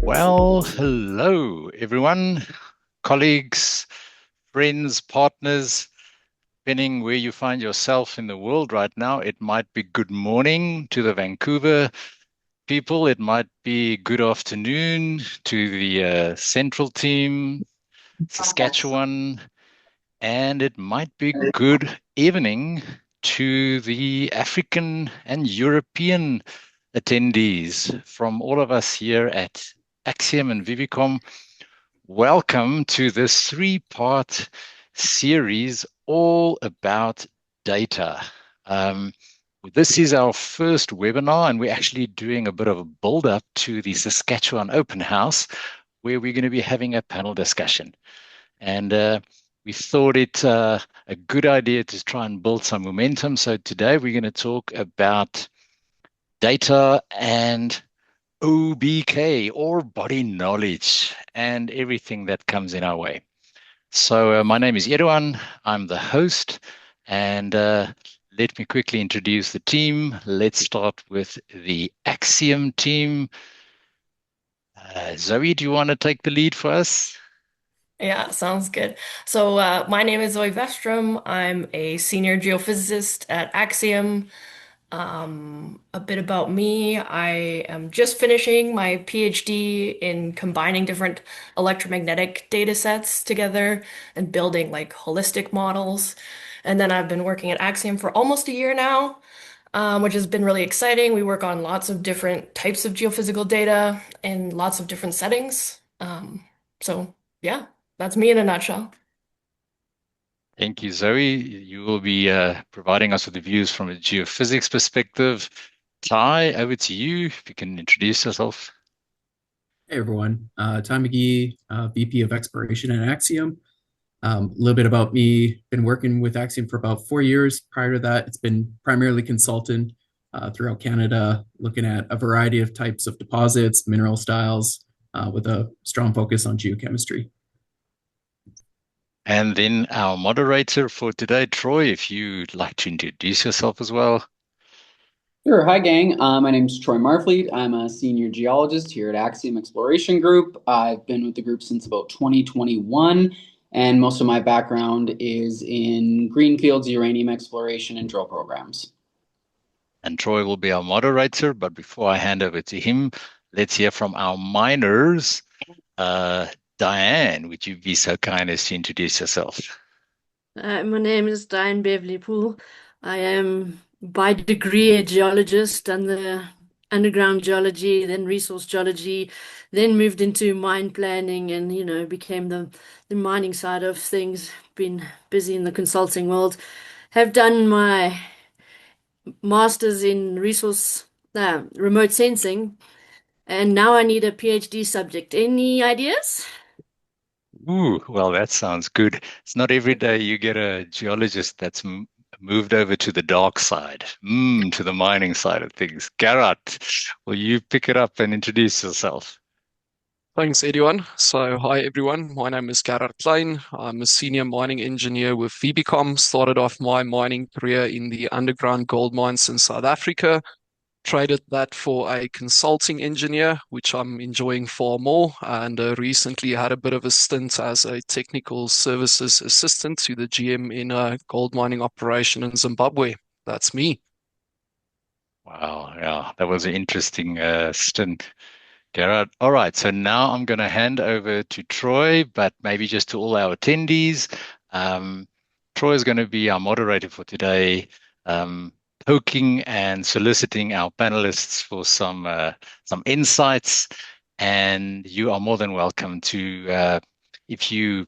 Well, hello, everyone, colleagues, friends, partners, depending where you find yourself in the world right now. It might be good morning to the Vancouver people. It might be good afternoon to the central team, Saskatchewan, and it might be good evening to the African and European attendees from all of us here at Axiom and VBKOM. Welcome to this three-part series all about data. This is our first webinar, and we're actually doing a bit of a build-up to the Saskatchewan Open House, where we're going to be having a panel discussion. And we thought it a good idea to try and build some momentum. So today we're going to talk about data and OBK, or body knowledge, and everything that comes in our way. So my name is Erwan. I'm the host, and let me quickly introduce the team. Let's start with the Axiom team. Zoe, do you want to take the lead for us? Yeah, sounds good. So, my name is Zoe Vestrom. I'm a senior geophysicist at Axiom. A bit about me, I am just finishing my PhD in combining different electromagnetic data sets together and building like holistic models. And then I've been working at Axiom for almost a year now, which has been really exciting. We work on lots of different types of geophysical data in lots of different settings. So yeah, that's me in a nutshell. Thank you, Zoe. You will be providing us with the views from a geophysics perspective. Ty, over to you. If you can introduce yourself. Hey everyone, Ty McGee, VP of Exploration at Axiom. A little bit about me, been working with Axiom for about 4 years. Prior to that, it's been primarily consultant throughout Canada, looking at a variety of types of deposits, mineral styles, with a strong focus on geochemistry. And then our moderator for today, Troy, if you'd like to introduce yourself as well. Sure. Hi, gang. My name's Troy Marfleet. I'm a senior geologist here at Axiom Exploration Group. I've been with the group since about 2021, and most of my background is in greenfields, uranium exploration, and drill programs. And Troy will be our moderator. But before I hand over to him, let's hear from our miners. Diane, would you be so kind as to introduce yourself? My name is Diane Beverly Poole. I am by degree a geologist and the underground geology, then resource geology, then moved into mine planning and, became the mining side of things. Been busy in the consulting world. Have done my master's in remote sensing, and now I need a PhD subject. Any ideas? Ooh, well, that sounds good. It's not every day you get a geologist that's moved over to the dark side, to the mining side of things. Garrett, will you pick it up and introduce yourself? Thanks, everyone. So, hi, everyone. My name is Gerard Klein. I'm a senior mining engineer with VBKOM. Started off my mining career in the underground gold mines in South Africa. Traded that for a consulting engineer, which I'm enjoying far more. And recently had a bit of a stint as a technical services assistant to the GM in a gold mining operation in Zimbabwe. That's me. Wow, yeah, that was an interesting stint. Gerard. All right, so now I'm going to hand over to Troy, but maybe just to all our attendees. Troy is going to be our moderator for today, poking and soliciting our panelists for some insights. And you are more than welcome to, if you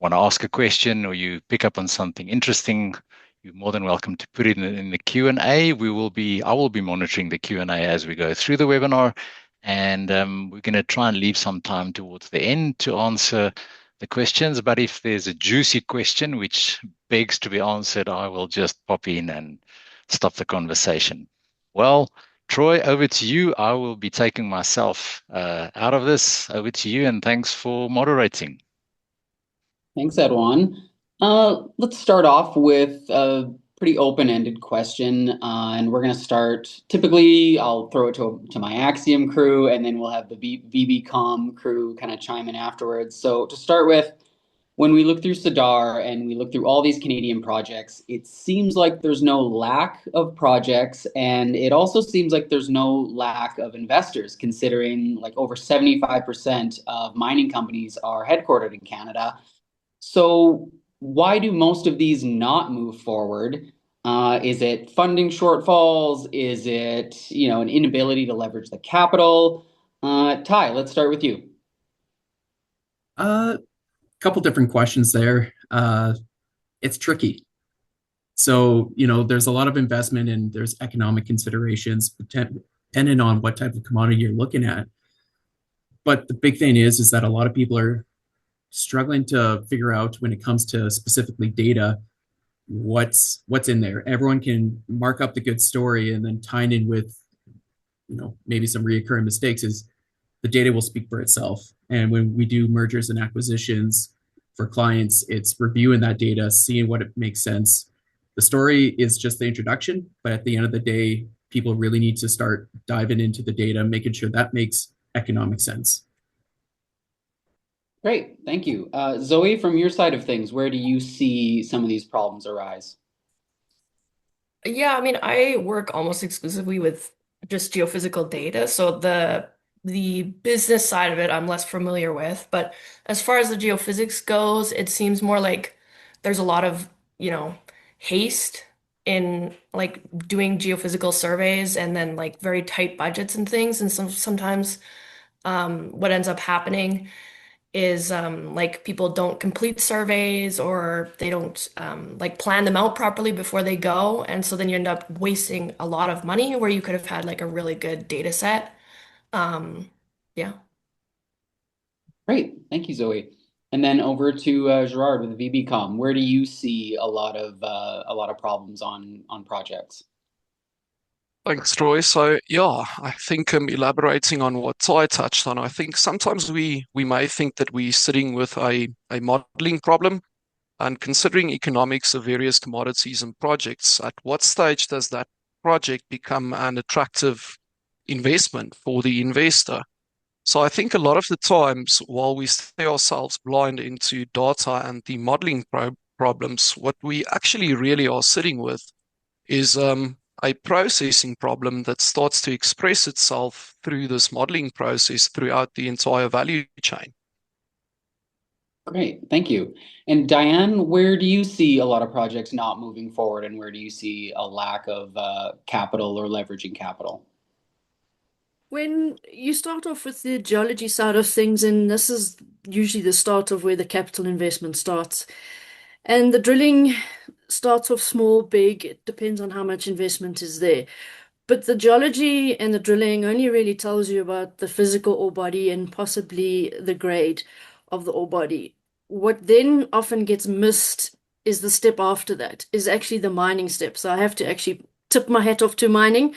want to ask a question or you pick up on something interesting, you're more than welcome to put it in the Q&A. I will be monitoring the Q&A as we go through the webinar. And we're going to try and leave some time towards the end to answer the questions. But if there's a juicy question which begs to be answered, I will just pop in and stop the conversation. Well, Troy, over to you. I will be taking myself out of this. Over to you, and thanks for moderating. Thanks, Edwan. Let's start off with pretty open-ended question, and we're going to start. Typically, I'll throw it to my Axiom crew, and then we'll have the VBKOM crew kind of chime in afterwards. So to start with, when we look through SADAR and we look through all these Canadian projects, it seems like there's no lack of projects, and it also seems like there's no lack of investors, considering like over 75% of mining companies are headquartered in Canada. So why do most of these not move forward? Is it funding shortfalls? Is it, an inability to leverage the capital? Ty, let's start with you. A couple different questions there. It's tricky. So, there's a lot of investment and there's economic considerations depending on what type of commodity you're looking at. But the big thing is that a lot of people are struggling to figure out when it comes to specifically data, what's in there. Everyone can mark up the good story and then tying in with, maybe some reoccurring mistakes is the data will speak for itself. And when we do mergers and acquisitions for clients, it's reviewing that data, seeing what it makes sense. The story is just the introduction, but at the end of the day, people really need to start diving into the data, making sure that makes economic sense. Great, thank you. Zoe, from your side of things, where do you see some of these problems arise? Yeah, I mean, I work almost exclusively with just geophysical data, so the business side of it I'm less familiar with. But as far as the geophysics goes, it seems more like there's a lot of, haste in like doing geophysical surveys and then like very tight budgets and things. And sometimes what ends up happening is like people don't complete surveys or they don't like plan them out properly before they go. And so then you end up wasting a lot of money where you could have had like a really good data set. Yeah. Great, thank you, Zoe. And then over to Gerard with VBCom. Where do you see a lot of problems on projects? Thanks, Troy. So yeah, I think elaborating on what Ty touched on, I think sometimes we may think that we're sitting with a modeling problem. And considering economics of various commodities and projects, at what stage does that project become an attractive investment for the investor? So I think a lot of the times, while we stay ourselves blind into data and the modeling problems, what we actually really are sitting with is a processing problem that starts to express itself through this modeling process throughout the entire value chain. Great, thank you. And Diane, where do you see a lot of projects not moving forward, and where do you see a lack of capital or leveraging capital? When you start off with the geology side of things, and this is usually the start of where the capital investment starts, and the drilling starts off small, big, it depends on how much investment is there. But the geology and the drilling only really tells you about the physical ore body and possibly the grade of the ore body. What then often gets missed is the step after that, is actually the mining step. So I have to actually tip my hat off to mining,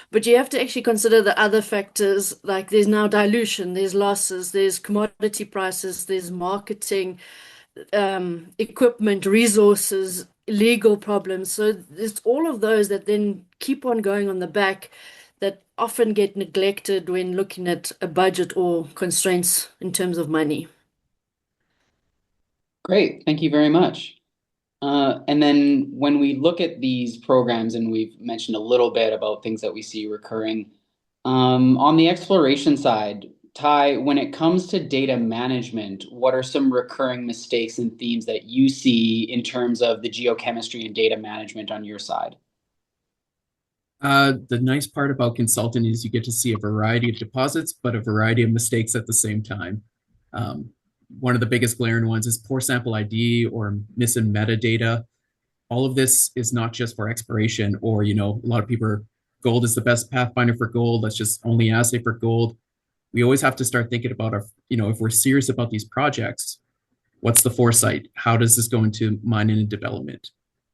but you have to actually consider the other factors, like there's now dilution, there's losses, there's commodity prices, there's marketing, equipment, resources, legal problems. So it's all of those that then keep on going on the back that often get neglected when looking at a budget or constraints in terms of money. Great, thank you very much. And then when we look at these programs, and we've mentioned a little bit about things that we see recurring, on the exploration side, Ty, when it comes to data management, what are some recurring mistakes and themes that you see in terms of the geochemistry and data management on your side? The nice part about consulting is you get to see a variety of deposits, but a variety of mistakes at the same time. Um, One of the biggest glaring ones is poor sample ID or missing metadata. All of this is not just for exploration or, a lot of people are, gold is the best pathfinder for gold. Let's just only assay for gold. We always have to start thinking about if we're serious about these projects, what's the foresight? How does this go into mining and development?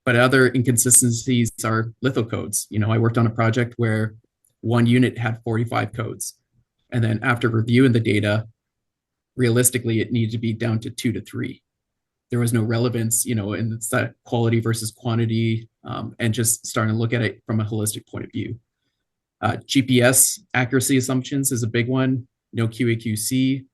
But other inconsistencies are litho codes. I worked on a project where one unit had 45 codes. And then after reviewing the data, realistically, it needed to be down to 2 to 3. there was no relevance, and it's that quality versus quantity, and just starting to look at it from a holistic point of view. GPS accuracy assumptions is a big one, no QAQC,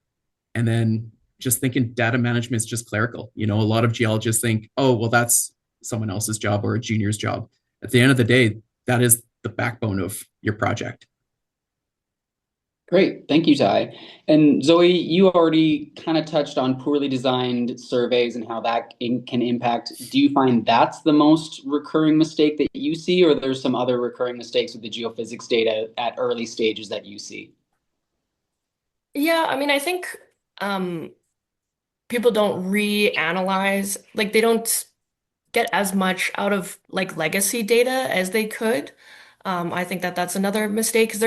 and then just thinking data management is just clerical. A lot of geologists think, oh, well, that's someone else's job or a junior's job. At the end of the day, that is the backbone of your project. Great. Thank you, Ty. And Zoe, you already kind of touched on poorly designed surveys and how that can impact. Do you find that's the most recurring mistake that you see, or there's some other recurring mistakes with the geophysics data at early stages that you see? Yeah, I mean, I think people don't reanalyze, like they don't get as much out of like legacy data as they could. I think that that's another mistake because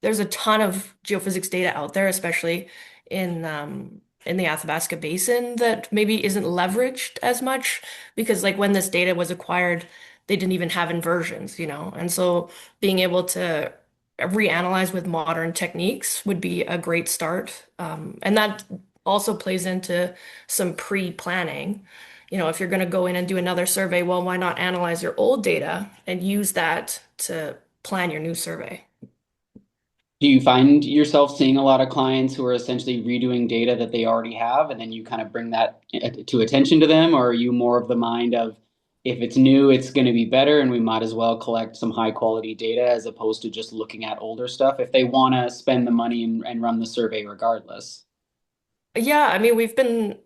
there's a ton of geophysics data out there, especially in the Athabasca Basin that maybe isn't leveraged as much because like when this data was acquired, they didn't even have inversions, and so being able to reanalyze with modern techniques would be a great start, and that also plays into some pre-planning. If you're going to go in and do another survey, well, why not analyze your old data and use that to plan your new survey? Do you find yourself seeing a lot of clients who are essentially redoing data that they already have, and then you kind of bring that to attention to them? Or are you more of the mind of, if it's new, it's going to be better, and we might as well collect some high quality data as opposed to just looking at older stuff if they want to spend the money and run the survey regardless? Yeah, I mean, we've been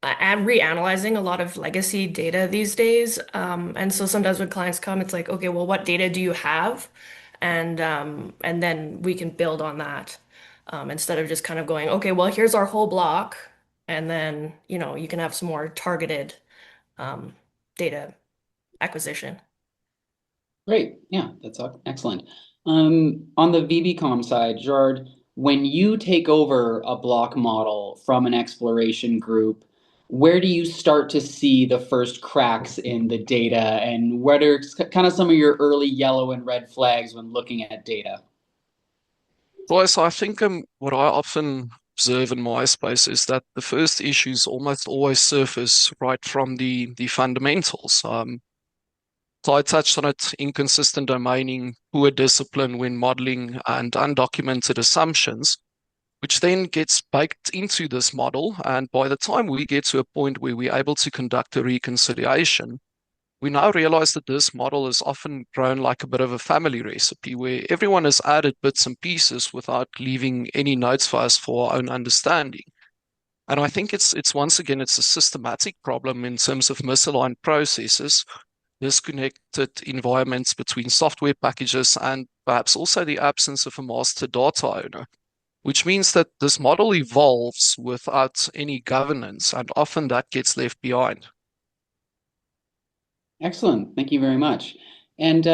reanalyzing a lot of legacy data these days. And so sometimes when clients come, it's like, okay, well, what data do you have? And then we can build on that. Instead of just kind of going, okay, well, here's our whole block. And then, you can have some more targeted um, data acquisition. Great. Yeah, that's excellent. On the VBCOM side, Gerard, when you take over a block model from an exploration group, where do you start to see the first cracks in the data, and what are kind of some of your early yellow and red flags when looking at data? Well, so I think what I often observe in my space is that the first issues almost always surface right from the fundamentals. So I touched on it: inconsistent domaining, poor discipline when modeling, and undocumented assumptions, which then gets baked into this model. And by the time we get to a point where we're able to conduct a reconciliation, we now realize that this model is often grown like a bit of a family recipe where everyone has added bits and pieces without leaving any notes for us for our own understanding. And I think it's once again it's a systematic problem in terms of misaligned processes, disconnected environments between software packages, and perhaps also the absence of a master data owner, which means that this model evolves without any governance, and often that gets left behind. Excellent. Thank you very much. And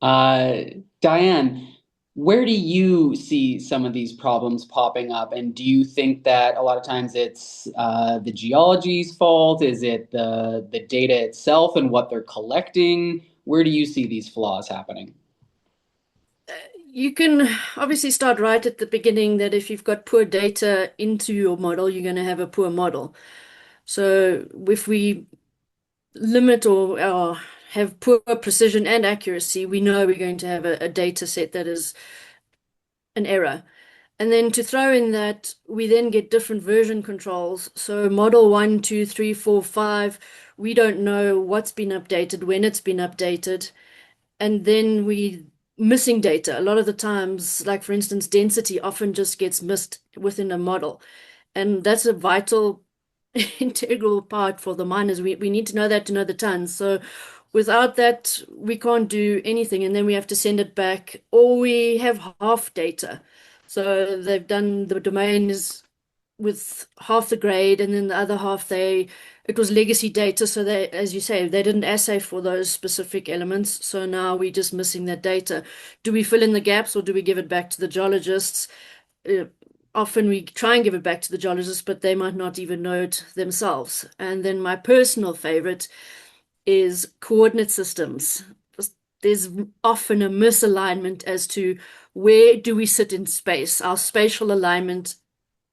Uh, Diane, where do you see some of these problems popping up? And do you think that a lot of times it's the geology's fault? Is it the data itself and what they're collecting? Where do you see these flaws happening? You can obviously start right at the beginning that if you've got poor data into your model, you're going to have a poor model. So if we limit or have poor precision and accuracy, we know we're going to have a data set that is an error. And then to throw in that, we then get different version controls. So model 1, 2, 3, 4, 5, we don't know what's been updated, when it's been updated. And then we missing data. A lot of the times, like for instance, density often just gets missed within a model. And that's a vital integral part for the miners. We need to know that to know the tons. So without that, we can't do anything. And then we have to send it back, or we have half data. So they've done the domains with half the grade, and then the other half it was legacy data. So they, as you say, they didn't assay for those specific elements. So now we're just missing that data. Do we fill in the gaps, or do we give it back to the geologists? Often we try and give it back to the geologists, but they might not even know it themselves. And then my personal favorite is coordinate systems. There's often a misalignment as to where do we sit in space. Our spatial alignment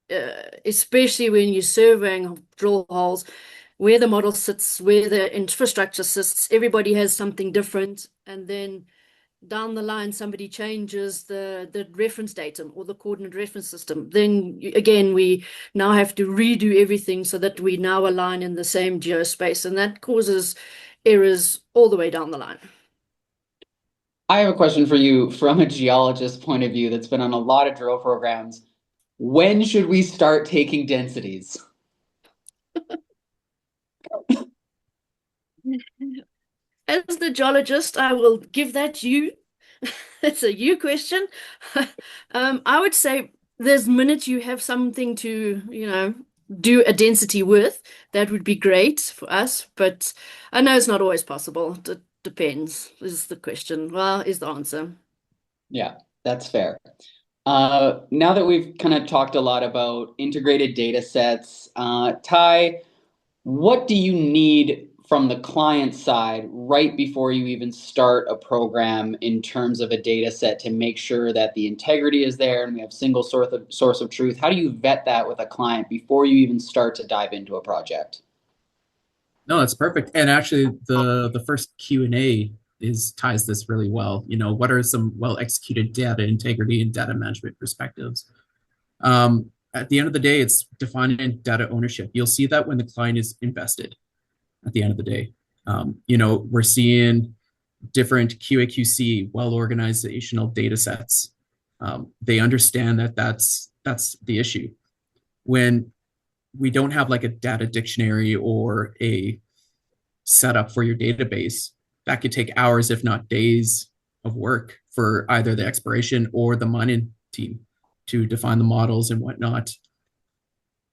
especially when you're surveying drill holes, where the model sits, where the infrastructure sits, everybody has something different. And then down the line, somebody changes the reference datum or the coordinate reference system. Then again, we now have to redo everything so that we now align in the same geospace. And that causes errors all the way down the line. I have a question for you from a geologist point of view that's been on a lot of drill programs. When should we start taking densities? As the geologist, I will give that you. It's a you question. I would say there's minute you have something to, do a density with, that would be great for us. But I know it's not always possible. It depends, is the question. Well, is the answer. Yeah, that's fair. Now that we've kind of talked a lot about integrated data sets, Ty, what do you need from the client side right before you even start a program in terms of a data set to make sure that the integrity is there and we have single source of truth? How do you vet that with a client before you even start to dive into a project? No, that's perfect. And actually, the first Q&A is ties this really well. What are some well executed data integrity and data management perspectives? At the end of the day, it's defining data ownership. You'll see that when the client is invested at the end of the day. We're seeing different QA/QC, well organizational data sets. They understand that that's the issue. When we don't have like a data dictionary or a setup for your database, that could take hours, if not days, of work for either the exploration or the mining team to define the models and whatnot.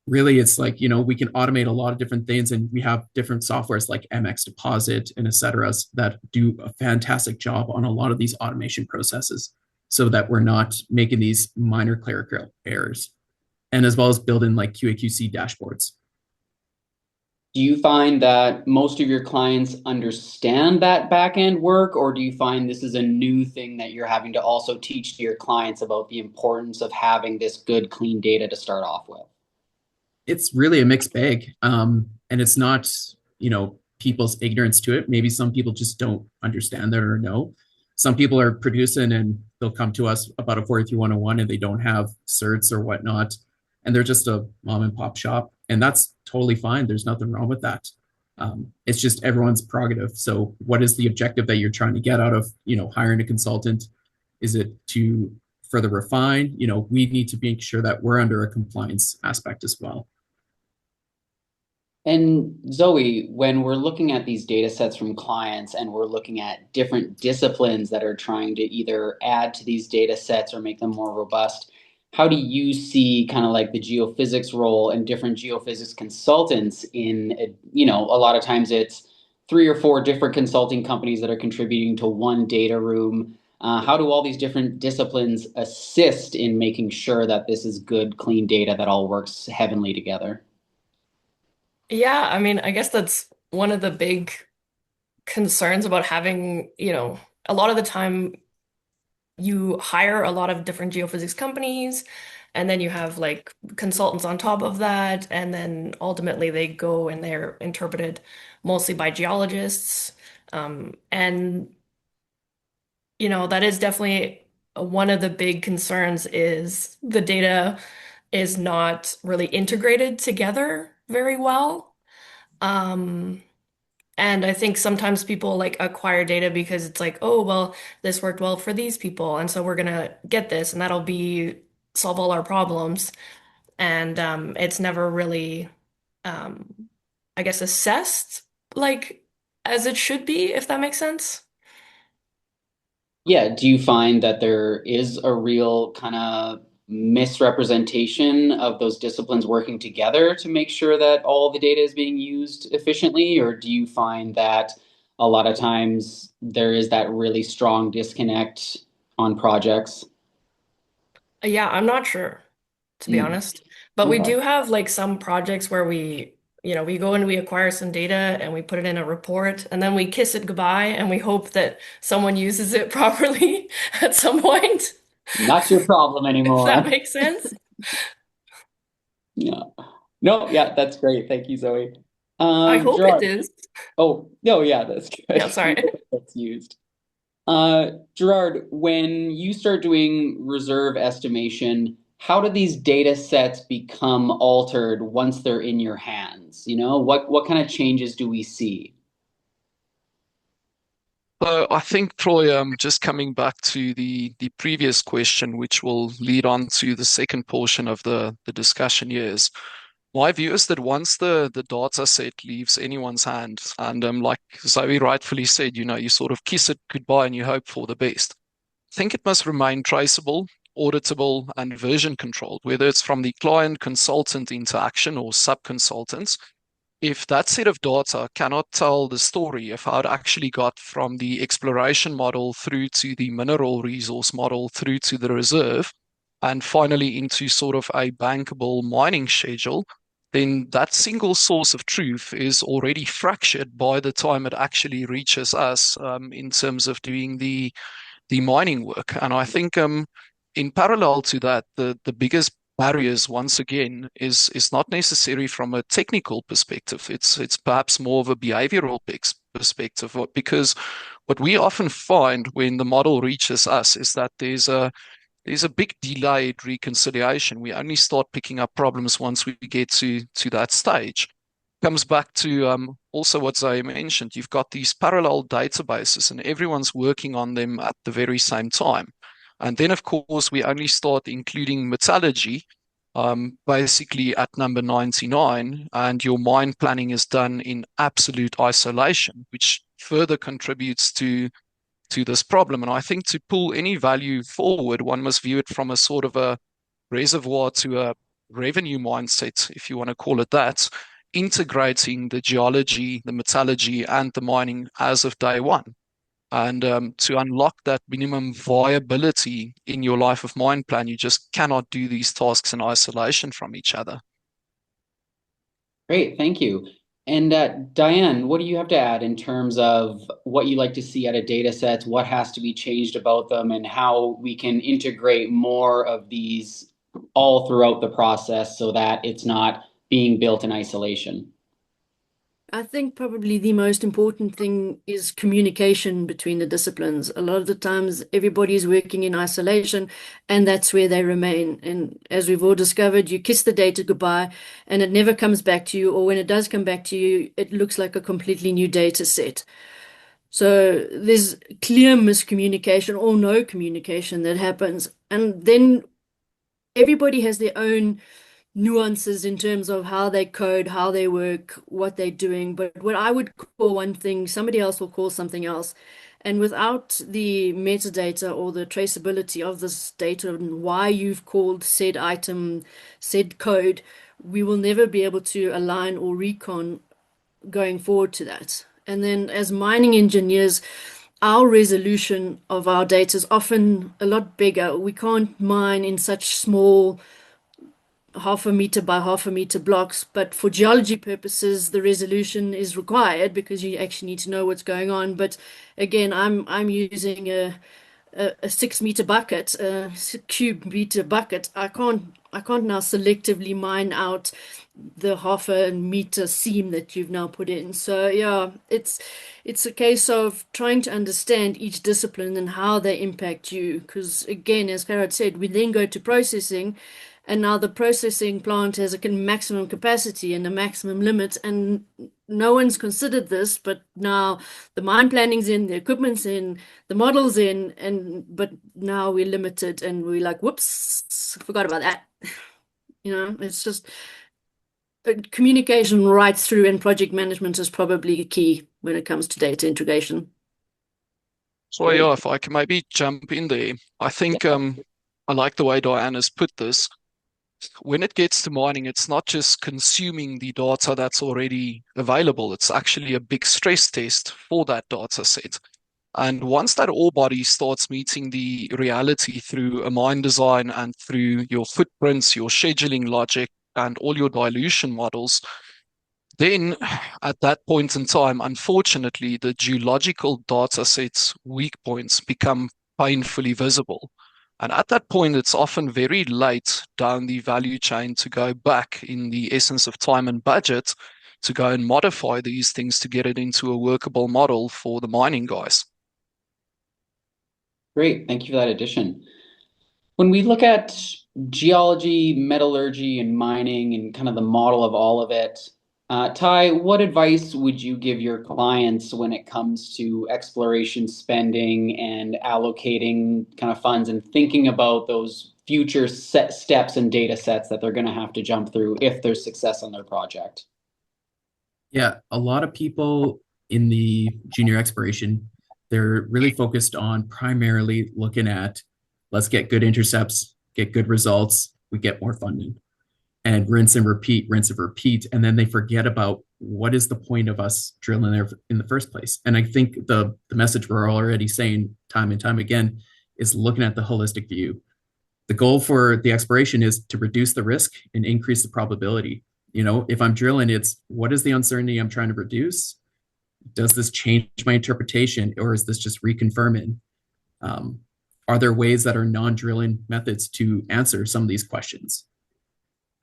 Really, it's like, we can automate a lot of different things, and we have different softwares like MX Deposit and et cetera that do a fantastic job on a lot of these automation processes so that we're not making these minor clerical errors, and as well as building like QA/QC dashboards. Do you find that most of your clients understand that back end work, or do you find this is a new thing that you're having to also teach to your clients about the importance of having this good, clean data to start off with? It's really a mixed bag. And it's not, people's ignorance to it. Maybe some people just don't understand that or know. Some people are producing and they'll come to us about a 43101 and they don't have certs or whatnot. And they're just a mom and pop shop. And that's totally fine. There's nothing wrong with that. It's just everyone's prerogative. So what is the objective that you're trying to get out of, hiring a consultant? Is it to further refine? We need to make sure that we're under a compliance aspect as well. And Zoe, when we're looking at these data sets from clients and we're looking at different disciplines that are trying to either add to these data sets or make them more robust, how do you see kind of like the geophysics role and different geophysics consultants in, a lot of times it's 3 or 4 different consulting companies that are contributing to one data room. How do all these different disciplines assist in making sure that this is good, clean data that all works heavenly together? Yeah, I mean, I guess that's one of the big concerns about having, a lot of the time you hire a lot of different geophysics companies, and then you have like consultants on top of that, and then ultimately they go and they're interpreted mostly by geologists. And that is definitely one of the big concerns is the data is not really integrated together very well. Um, and I think sometimes people like acquire data because it's like, oh, well, this worked well for these people, and so we're gonna get this, and that'll be solve all our problems. And it's never really, um, I guess, assessed like as it should be, if that makes sense. Yeah, do you find that there is a real kind of misrepresentation of those disciplines working together to make sure that all the data is being used efficiently? Or do you find that a lot of times there is that really strong disconnect on projects? Yeah, I'm not sure, to be Mm, honest. But we okay. do have like some projects where we go and we acquire some data and we put it in a report and then we kiss it goodbye and we hope that someone uses it properly at some point, Not your problem if that anymore. makes sense. Yeah. No, yeah, that's great. Thank you, Zoe. I hope it Gerard. is. Oh, no, yeah, that's Yeah, good. sorry. That's used. Gerard, when you start doing reserve estimation, how do these data sets become altered once they're in your hands? You know, what kind of changes do we see? So I think, Troy, just coming back to the previous question, which will lead on to the second portion of the discussion here, is my view is that once the data set leaves anyone's hand, and like Zoe rightfully said, you sort of kiss it goodbye and you hope for the best. I think it must remain traceable, auditable, and version controlled, whether it's from the client consultant interaction or sub-consultants. If that set of data cannot tell the story of how it actually got from the exploration model through to the mineral resource model through to the reserve, and finally into sort of a bankable mining schedule, then that single source of truth is already fractured by the time it actually reaches us in terms of doing the mining work. And I think in parallel to that, the biggest barriers once again is not necessary from a technical perspective. It's perhaps more of a behavioral perspective, because what we often find when the model reaches us is that there's a big delayed reconciliation. We only start picking up problems once we get to that stage. Comes back to also what Zay mentioned. You've got these parallel databases, and everyone's working on them at the very same time. And then, of course, we only start including metallurgy basically at number 99, and your mine planning is done in absolute isolation, which further contributes to this problem. And I think to pull any value forward, one must view it from a sort of a reservoir to a revenue mindset, if you want to call it that, integrating the geology, the metallurgy, and the mining as of day one. And to unlock that minimum viability in your life of mine plan, you just cannot do these tasks in isolation from each other. Great, thank you. And Diane, what do you have to add in terms of what you like to see out of data sets, what has to be changed about them, and how we can integrate more of these all throughout the process so that it's not being built in isolation? I think probably the most important thing is communication between the disciplines. A lot of the times, everybody is working in isolation, and that's where they remain. And as we've all discovered, you kiss the data goodbye, and it never comes back to you. Or when it does come back to you, it looks like a completely new data set. So there's clear miscommunication or no communication that happens. And then everybody has their own nuances in terms of how they code, how they work, what they're doing. But what I would call one thing, somebody else will call something else. And without the metadata or the traceability of this data and why you've called said item, said code, we will never be able to align or recon going forward to that. And then as mining engineers, our resolution of our data is often a lot bigger. We can't mine in such small half a meter by half a meter blocks, but for geology purposes, the resolution is required because you actually need to know what's going on. But again, I'm using a 6 meter bucket, a cube meter bucket. I can't now selectively mine out the half a meter seam that you've now put in. So yeah, it's a case of trying to understand each discipline and how they impact you. Because again, as Gerard said, we then go to processing, and now the processing plant has a maximum capacity and a maximum limit, and no one's considered this, but now the mine planning's in, the equipment's in, the model's in, but now we're limited and we're like, whoops, forgot about that. It's just communication right through, and project management is probably key when it comes to data integration. So yeah, if I can maybe jump in there, I think I like the way Diana's put this. When it gets to mining, it's not just consuming the data that's already available. It's actually a big stress test for that data set. And once that ore body starts meeting the reality through a mine design and through your footprints, your scheduling logic, and all your dilution models, then at that point in time, unfortunately, the geological data set's weak points become painfully visible. And at that point, it's often very late down the value chain to go back in the essence of time and budget to go and modify these things to get it into a workable model for the mining guys. Great, thank you for that addition. When we look at geology, metallurgy, and mining and kind of the model of all of it, Ty, what advice would you give your clients when it comes to exploration spending and allocating kind of funds and thinking about those future set steps and data sets that they're going to have to jump through if there's success on their project? Yeah, a lot of people in the junior exploration, they're really focused on primarily looking at let's get good intercepts, get good results, we get more funding, and rinse and repeat, rinse and repeat. And then they forget about what is the point of us drilling there in the first place. And I think the message we're already saying time and time again is looking at the holistic view. The goal for the exploration is to reduce the risk and increase the probability. You know, if I'm drilling, it's what is the uncertainty I'm trying to reduce? Does this change my interpretation, or is this just reconfirming? Are there ways that are non-drilling methods to answer some of these questions?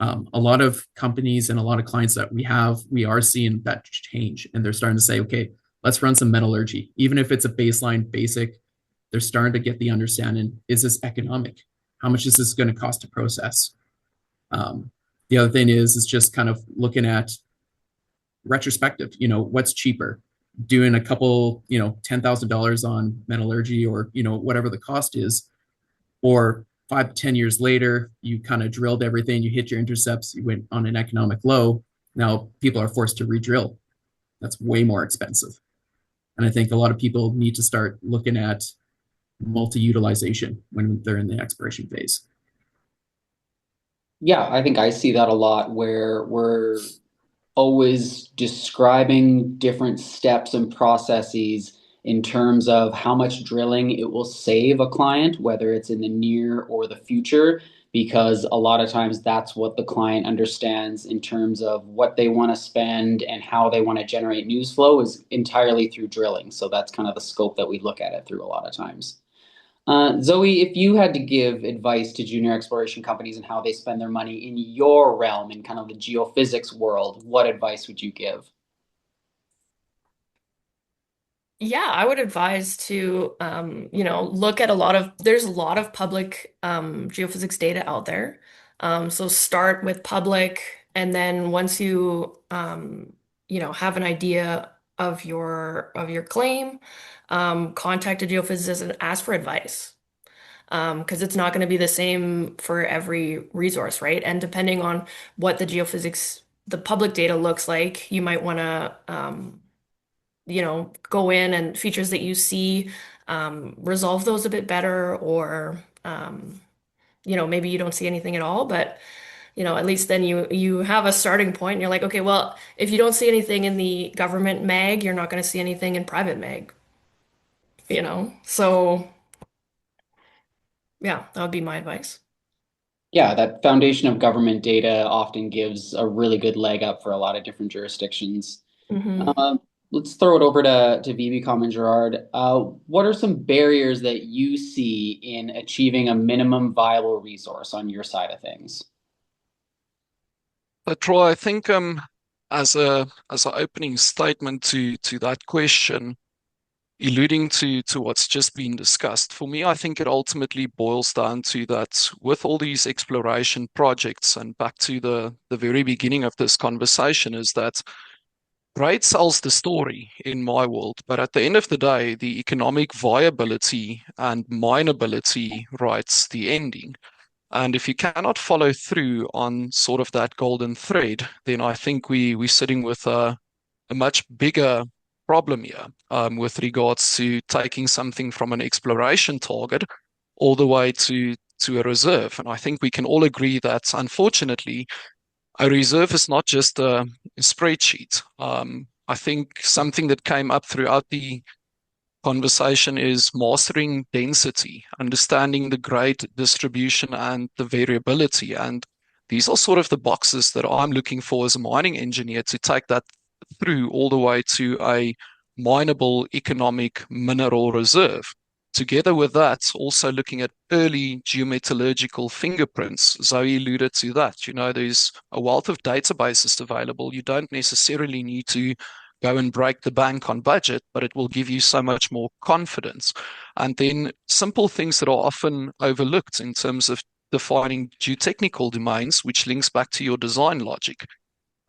A lot of companies and a lot of clients that we are seeing that change, and they're starting to say, okay, let's run some metallurgy. Even if it's a baseline basic, they're starting to get the understanding, is this economic? How much is this going to cost to process? The other thing is just kind of looking at retrospective, you know, what's cheaper? Doing a couple, you know, $10,000 on metallurgy or, you know, whatever the cost is, or 5 to 10 years later, you kind of drilled everything, you hit your intercepts, you went on an economic low. Now people are forced to re-drill. That's way more expensive. And I think a lot of people need to start looking at multi-utilization when they're in the exploration phase. Yeah, I think I see that a lot where we're always describing different steps and processes in terms of how much drilling it will save a client, whether it's in the near or the future, because a lot of times that's what the client understands in terms of what they want to spend and how they want to generate news flow is entirely through drilling. So that's kind of the scope that we look at it through a lot of times. Zoe, if you had to give advice to junior exploration companies and how they spend their money in your realm, in kind of the geophysics world, what advice would you give? Yeah, I would advise to, look at there's a lot of public geophysics data out there. So start with public, and then once you, have an idea of your claim, contact a geophysicist and ask for advice. Because it's not going to be the same for every resource, right? And depending on what the public data looks like, you might want to, go in and features that you see, resolve those a bit better, or, maybe you don't see anything at all, but, at least then you have a starting point and you're like, okay, well, if you don't see anything in the government mag, you're not going to see anything in private mag, So, yeah, that would be my advice. Yeah, that foundation of government data often gives a really good leg up for a lot of different jurisdictions. Hmm. Let's throw it over to VBKOM and Gerard. What are some barriers that you see in achieving a minimum viable resource on your side of things? But Troy, I think as an opening statement to that question, alluding to what's just been discussed, for me, I think it ultimately boils down to that with all these exploration projects, and back to the very beginning of this conversation, is that grade sells the story in my world, but at the end of the day, the economic viability and mineability writes the ending. And if you cannot follow through on sort of that golden thread, then I think we're sitting with a much bigger problem here, with regards to taking something from an exploration target all the way to a reserve. And I think we can all agree that unfortunately, a reserve is not just a spreadsheet. I think something that came up throughout the conversation is mastering density, understanding the grade distribution and the variability. And these are sort of the boxes that I'm looking for as a mining engineer to take that through all the way to a mineable economic mineral reserve Together with that, also looking at early geometallurgical fingerprints. Zoe alluded to that. There's a wealth of databases available. You don't necessarily need to go and break the bank on budget, but it will give you so much more confidence. And then simple things that are often overlooked in terms of defining geotechnical domains, which links back to your design logic.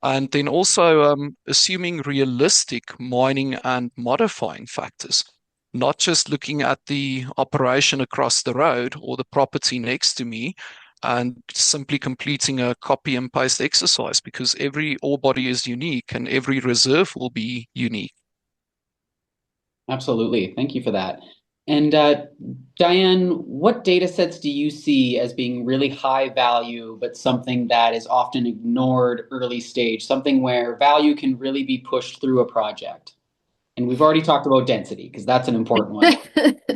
And then also assuming realistic mining and modifying factors, not just looking at the operation across the road or the property next to me and simply completing a copy and paste exercise, because every ore body is unique and every reserve will be unique. Absolutely. Thank you for that. And Diane, what data sets do you see as being really high value, but something that is often ignored early stage, something where value can really be pushed through a project? And we've already talked about density because that's an important one.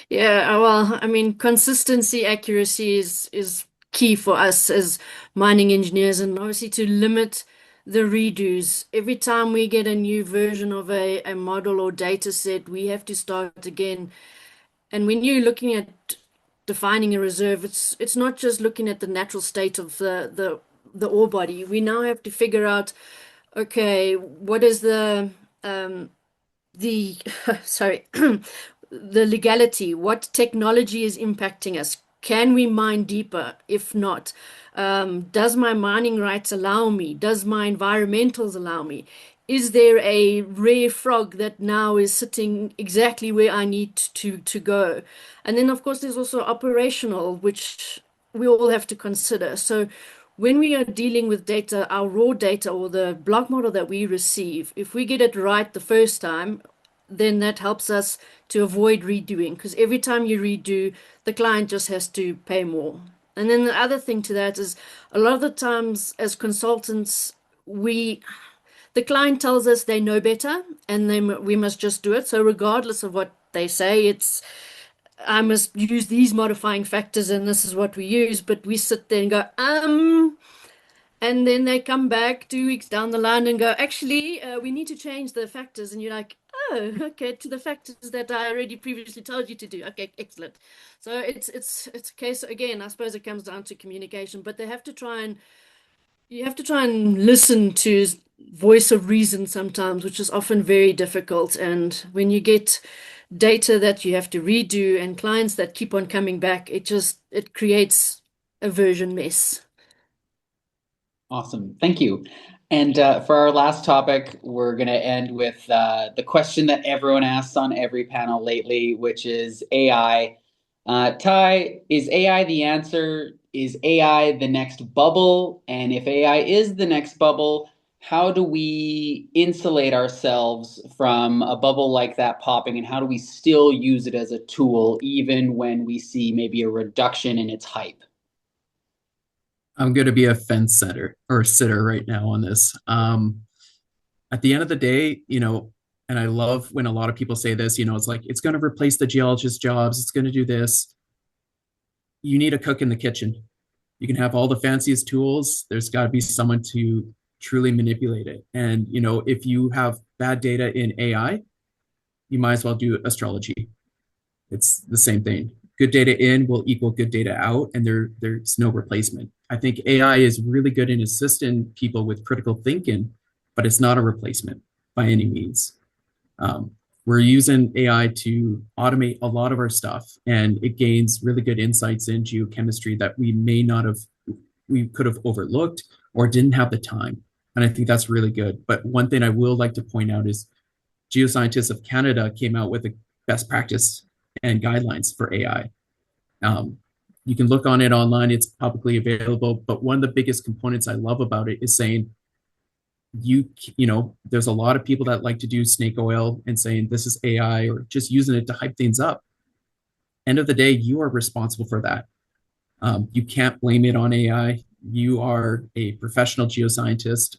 Yeah, well, I mean, consistency, accuracy is key for us as mining engineers, and obviously to limit the redos. Every time we get a new version of a model or data set, we have to start again. And when you're looking at defining a reserve, it's not just looking at the natural state of the ore body. We now have to figure out, okay, what is the sorry, the legality, what technology is impacting us? Can we mine deeper? If not, does my mining rights allow me? Does my environmentals allow me? Is there a rare frog that now is sitting exactly where I need to go? And then, of course, there's also operational, which we all have to consider. So when we are dealing with data, our raw data or the block model that we receive, if we get it right the first time, then that helps us to avoid redoing, because every time you redo, the client just has to pay more. And then the other thing to that is a lot of the times as consultants, the client tells us they know better and then we must just do it. So regardless of what they say, I must use these modifying factors and this is what we use, but we sit there and go, and then they come back 2 weeks down the line and go, actually, we need to change the factors. And you're like, oh, okay, to the factors that I already previously told you to do. Okay, excellent. So it's a case, again, I suppose it comes down to communication, but you have to try and listen to voice of reason sometimes, which is often very difficult. And when you get data that you have to redo and clients that keep on coming back, it creates a version mess. Awesome. Thank you. And for our last topic, we're going to end with the question that everyone asks on every panel lately, which is AI. Ty, is AI the answer? Is AI the next bubble? And if AI is the next bubble, how do we insulate ourselves from a bubble like that popping? And how do we still use it as a tool, even when we see maybe a reduction in its hype? I'm going to be a fence setter or sitter right now on this. At the end of the day, and I love when a lot of people say this, it's like, it's going to replace the geologist jobs. It's going to do this. You need a cook in the kitchen. You can have all the fanciest tools. There's got to be someone to truly manipulate it. And, if you have bad data in AI, you might as well do astrology. It's the same thing. Good data in will equal good data out, and there's no replacement. I think AI is really good in assisting people with critical thinking, but it's not a replacement by any means. We're using AI to automate a lot of our stuff, and it gains really good insights in geochemistry that we could have overlooked or didn't have the time. And I think that's really good. But one thing I will like to point out is Geoscientists of Canada came out with a best practice and guidelines for AI. You can look on it online, it's publicly available. But one of the biggest components I love about it is saying, there's a lot of people that like to do snake oil and saying this is AI or just using it to hype things up. End of the day, you are responsible for that. You can't blame it on AI. You are a professional geoscientist.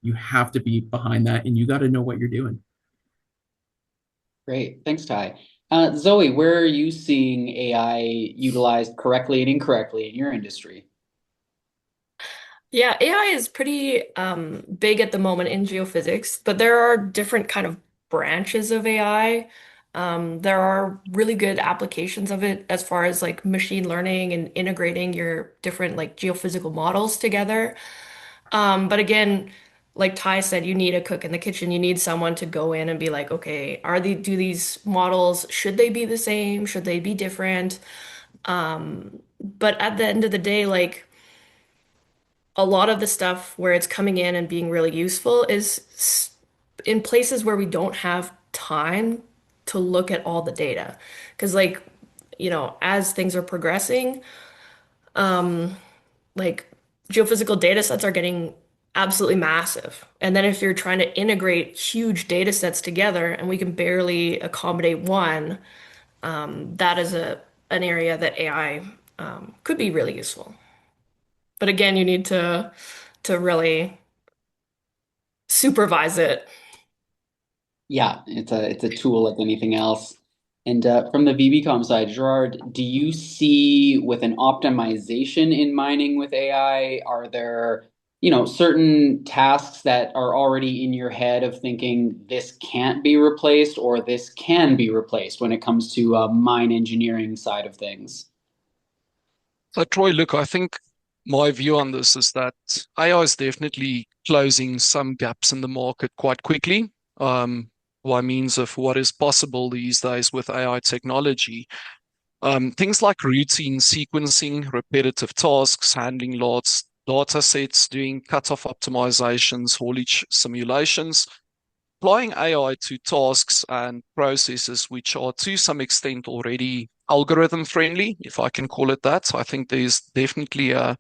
You have to be behind that, and you got to know what you're doing. Great. Thanks, Ty. Zoe, where are you seeing AI utilized correctly and incorrectly in your industry? Yeah, AI is pretty big at the moment in geophysics, but there are different kind of branches of AI. There are really good applications of it as far as like machine learning and integrating your different like geophysical models together. But again, like Ty said, you need a cook in the kitchen. You need someone to go in and be like, okay, do these models, should they be the same? Should they be different? But at the end of the day, like a lot of the stuff where it's coming in and being really useful is in places where we don't have time to look at all the data. Because like, as things are progressing, like geophysical data sets are getting absolutely massive. And then if you're trying to integrate huge data sets together and we can barely accommodate one, that is an area that AI could be really useful. But again, you need to really supervise it. Yeah, it's a tool like anything else. And from the VBCOM side, Gerard, do you see with an optimization in mining with AI, are there, certain tasks that are already in your head of thinking this can't be replaced or this can be replaced when it comes to mine engineering side of things? So, Troy, look, I think my view on this is that AI is definitely closing some gaps in the market quite quickly, by means of what is possible these days with AI technology. Things like routine sequencing, repetitive tasks, handling large data sets, doing cutoff optimizations, haulage simulations, applying AI to tasks and processes which are to some extent already algorithm friendly, if I can call it that. I think there's definitely a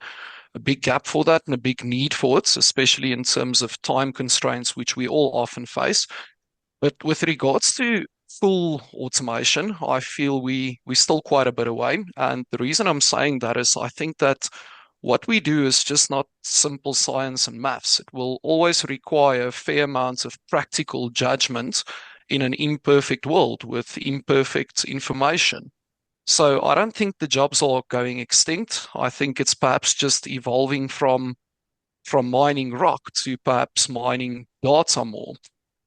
big gap for that and a big need for it, especially in terms of time constraints, which we all often face. But with regards to full automation, I feel we're still quite a bit away. And the reason I'm saying that is I think that what we do is just not simple science and maths. It will always require a fair amount of practical judgment in an imperfect world with imperfect information. So I don't think the jobs are going extinct. I think it's perhaps just evolving from mining rock to perhaps mining data more.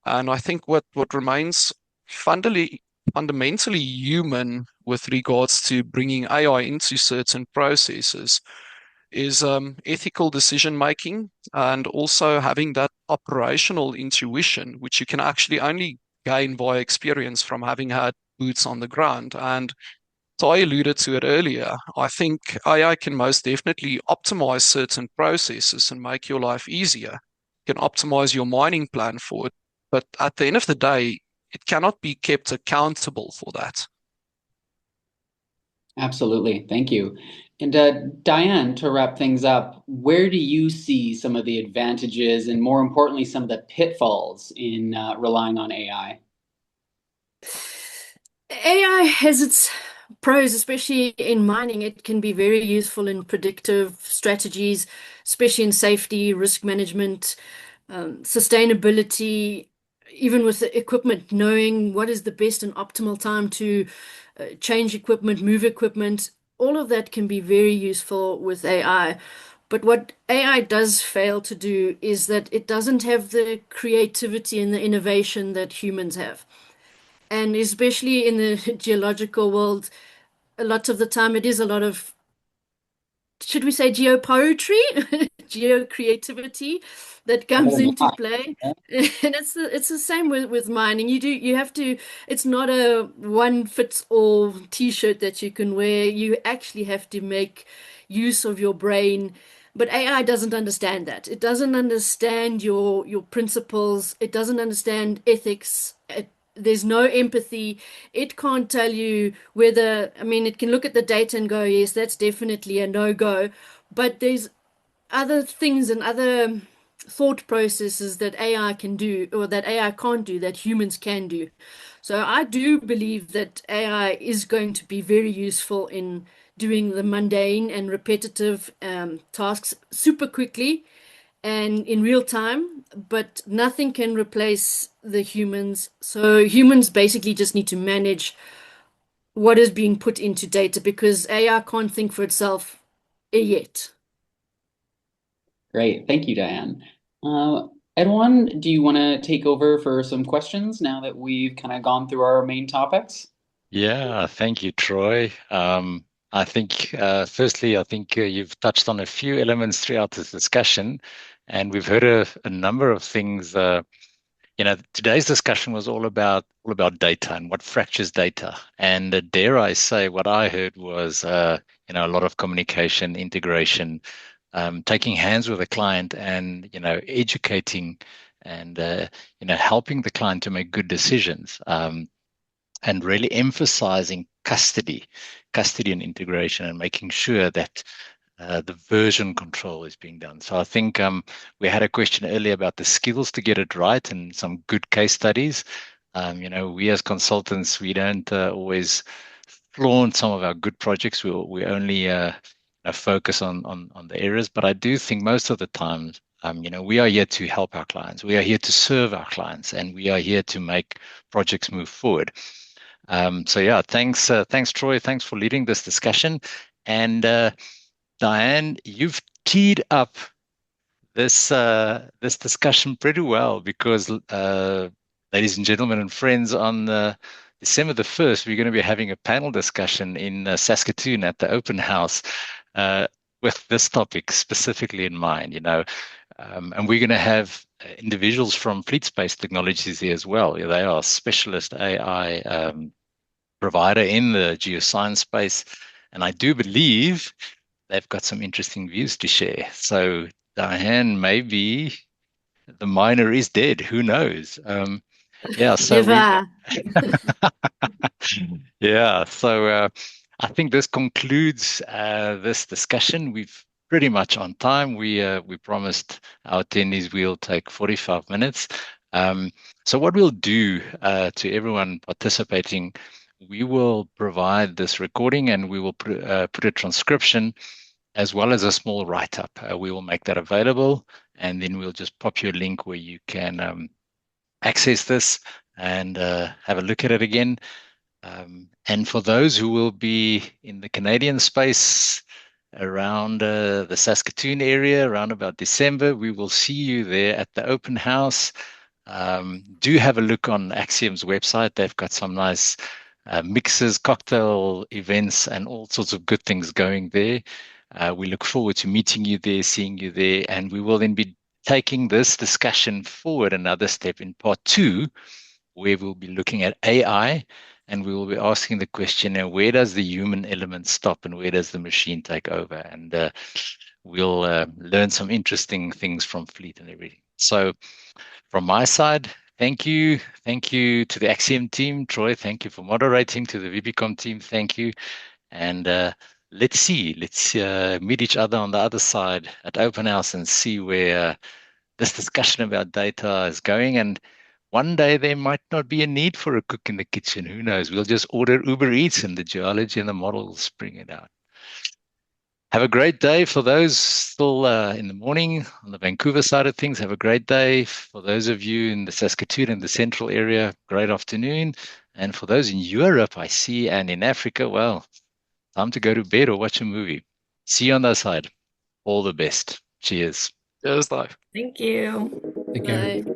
And I think what remains fundamentally human with regards to bringing AI into certain processes is ethical decision making and also having that operational intuition, which you can actually only gain via experience from having had boots on the ground. And so I alluded to it earlier. I think AI can most definitely optimize certain processes and make your life easier. It can optimize your mining plan for it. But at the end of the day, it cannot be kept accountable for that. Absolutely. Thank you. And Diane, to wrap things up, where do you see some of the advantages and more importantly, some of the pitfalls in relying on AI? AI has its pros, especially in mining. It can be very useful in predictive strategies, especially in safety, risk management, sustainability, even with the equipment, knowing what is the best and optimal time to change equipment, move equipment. All of that can be very useful with AI. But what AI does fail to do is that it doesn't have the creativity and the innovation that humans have. And especially in the geological world, a lot of the time it is a lot of, should we say, geopoetry, geo creativity that comes into play. And it's the same with mining. You have to, it's not a one fits all t-shirt that you can wear. You actually have to make use of your brain. But AI doesn't understand that. It doesn't understand your principles. It doesn't understand ethics. There's no empathy. It can't tell you whether, I mean, it can look at the data and go, yes, that's definitely a no-go. But there's other things and other thought processes that AI can do or that AI can't do that humans can do. So I do believe that AI is going to be very useful in doing the mundane and repetitive tasks super quickly and in real time, but nothing can replace the humans. So humans basically just need to manage what is being put into data because AI can't think for itself yet. Great. Thank you, Diane. Edwin, do you want to take over for some questions now that we've kind of gone through our main topics? Yeah, thank you, Troy. I think, firstly, I think you've touched on a few elements throughout this discussion, and we've heard a number of things. Today's discussion was all about data and what fractures data. And dare I say, what I heard was, a lot of communication, integration, taking hands with the client, and educating and helping the client to make good decisions. And really emphasizing custody and integration, and making sure that the version control is being done. So I think we had a question earlier about the skills to get it right and some good case studies. We as consultants, we don't always flaunt some of our good projects. We only focus on the areas. But I do think most of the time, we are here to help our clients. We are here to serve our clients, and we are here to make projects move forward. So yeah, thanks, Troy. Thanks for leading this discussion. And Diane, you've teed up this discussion pretty well because, ladies and gentlemen and friends, on December the 1st, we're going to be having a panel discussion in Saskatoon at the open house with this topic specifically in mind. And we're going to have individuals from Fleet Space Technologies here as well. They are specialist AI provider in the geoscience space, and I do believe they've got some interesting views to share. So, Diane, maybe the miner is dead. Who knows? Yeah. So we, Never. yeah. So I think this concludes this discussion. We've pretty much on time. We promised our attendees we'll take 45 minutes. So what we'll do to everyone participating, we will provide this recording, and we will put a transcription as well as a small write-up. We will make that available, and then we'll just pop you a link where you can access this and have a look at it again. And for those who will be in the Canadian space around the Saskatoon area around about December, we will see you there at the open house. Do have a look on Axiom's website. They've got some nice mixes, cocktail events, and all sorts of good things going there. We look forward to meeting you there, seeing you there, and we will then be taking this discussion forward another step in part 2, where we'll be looking at AI, and we will be asking the question, where does the human element stop and where does the machine take over? And we'll learn some interesting things from Fleet and everything. So from my side, thank you. Thank you to the Axiom team. Troy, thank you for moderating. To the VBKOM team, thank you. And let's meet each other on the other side at open house and see where this discussion about data is going. And one day there might not be a need for a cook in the kitchen. Who knows? We'll just order Uber Eats, and the geology and the models bring it out. Have a great day for those still in the morning on the Vancouver side of things. Have a great day. For those of you in the Saskatoon and the central area, great afternoon. And for those in Europe, I see, and in Africa, well, time to go to bed or watch a movie. See you on that side. All the best. Cheers. Cheers, though. Thank you. Take care. Bye.